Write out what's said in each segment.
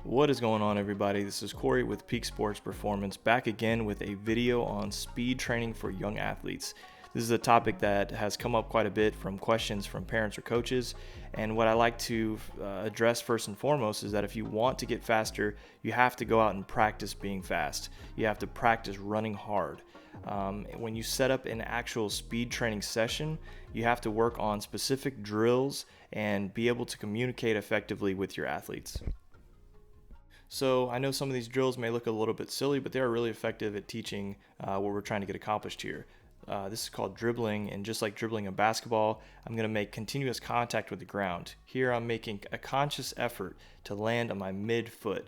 What is going on, everybody? This is Corey with Peak Sports Performance, back again with a video on speed training for young athletes. This is a topic that has come up quite a bit from questions from parents or coaches, and what I like to address first and foremost is that if you want to get faster, you have to go out and practice being fast. You have to practice running hard. When you set up an actual speed training session, you have to work on specific drills and be able to communicate effectively with your athletes. So I know some of these drills may look a little bit silly, but they are really effective at teaching what we're trying to get accomplished here. This is called dribbling, and just like dribbling a basketball, I'm going to make continuous contact with the ground. Here I'm making a conscious effort to land on my mid-foot.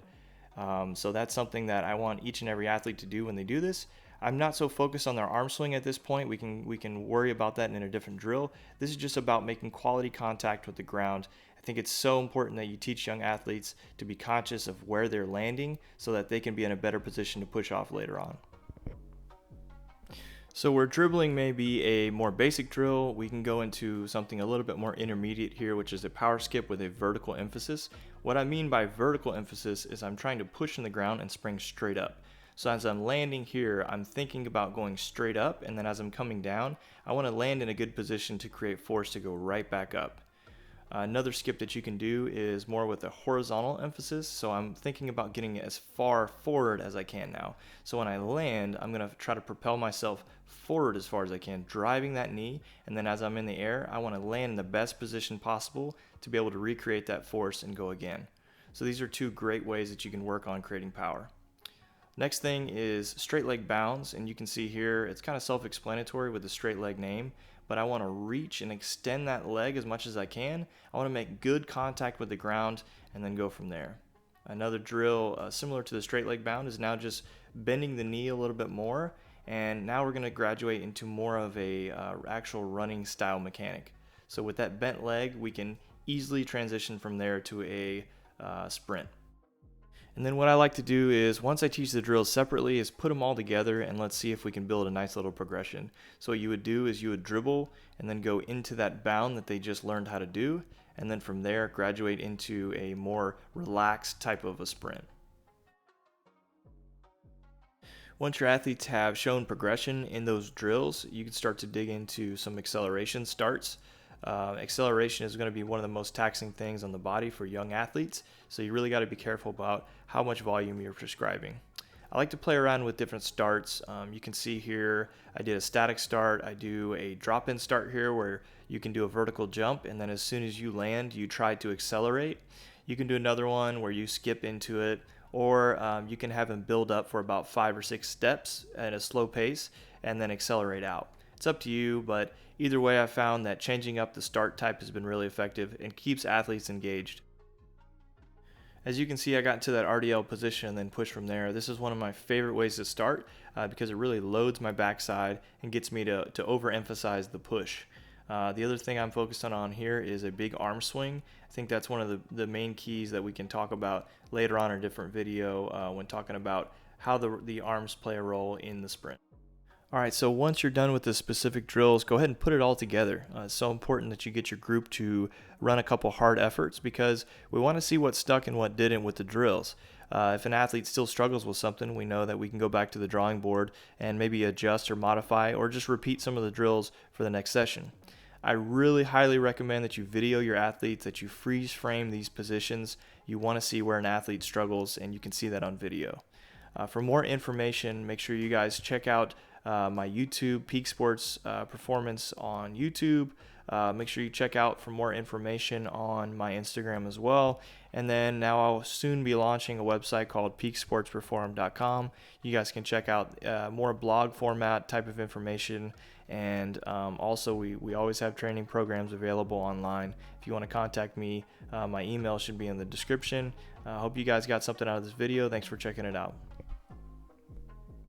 So that's something that I want each and every athlete to do when they do this. I'm not so focused on their arm swing at this point. We can worry about that in a different drill. This is just about making quality contact with the ground. I think it's so important that you teach young athletes to be conscious of where they're landing so that they can be in a better position to push off later on. So where dribbling may be a more basic drill, we can go into something a little bit more intermediate here, which is a power skip with a vertical emphasis. What I mean by vertical emphasis is I'm trying to push in the ground and spring straight up. So as I'm landing here, I'm thinking about going straight up, and then as I'm coming down, I want to land in a good position to create force to go right back up. Another skip that you can do is more with a horizontal emphasis. So I'm thinking about getting as far forward as I can now. So when I land, I'm going to try to propel myself forward as far as I can, driving that knee. And then as I'm in the air, I want to land in the best position possible to be able to recreate that force and go again. So these are two great ways that you can work on creating power. Next thing is straight leg bounds, and you can see here it's kind of self-explanatory with the straight leg name, but I want to reach and extend that leg as much as I can. I want to make good contact with the ground and then go from there. Another drill similar to the straight leg bound is now just bending the knee a little bit more, and now we're going to graduate into more of a actual running style mechanic. So with that bent leg, we can easily transition from there to a sprint. And then what I like to do is, once I teach the drills separately, is put them all together and let's see if we can build a nice little progression. So what you would do is you would dribble and then go into that bound that they just learned how to do, and then from there graduate into a more relaxed type of a sprint. Once your athletes have shown progression in those drills, you can start to dig into some acceleration starts. Acceleration is going to be one of the most taxing things on the body for young athletes, so you really got to be careful about how much volume you're prescribing. I like to play around with different starts. You can see here I did a static start. I do a drop-in start here where you can do a vertical jump, and then as soon as you land, you try to accelerate. You can do another one where you skip into it, or you can have them build up for about 5 or 6 steps at a slow pace and then accelerate out. It's up to you, but either way, I found that changing up the start type has been really effective and keeps athletes engaged. As you can see, I got into that RDL position and then pushed from there. This is one of my favorite ways to start because it really loads my backside and gets me to overemphasize the push. The other thing I'm focused on here is a big arm swing. I think that's one of the main keys that we can talk about later on in a different video when talking about how the arms play a role in the sprint. Alright, so once you're done with the specific drills, go ahead and put it all together. It's so important that you get your group to run a couple hard efforts because we want to see what stuck and what didn't with the drills. If an athlete still struggles with something, we know that we can go back to the drawing board and maybe adjust or modify or just repeat some of the drills for the next session. I really highly recommend that you video your athletes, that you freeze frame these positions. You want to see where an athlete struggles, and you can see that on video. For more information, make sure you guys check out my YouTube, Peak Sports Performance on YouTube. Make sure you check out for more information on my Instagram as well. And then now I'll soon be launching a website called peaksportsperform.com. You guys can check out more blog format type of information. And also we always have training programs available online. If you want to contact me, my email should be in the description. I hope you guys got something out of this video. Thanks for checking it out.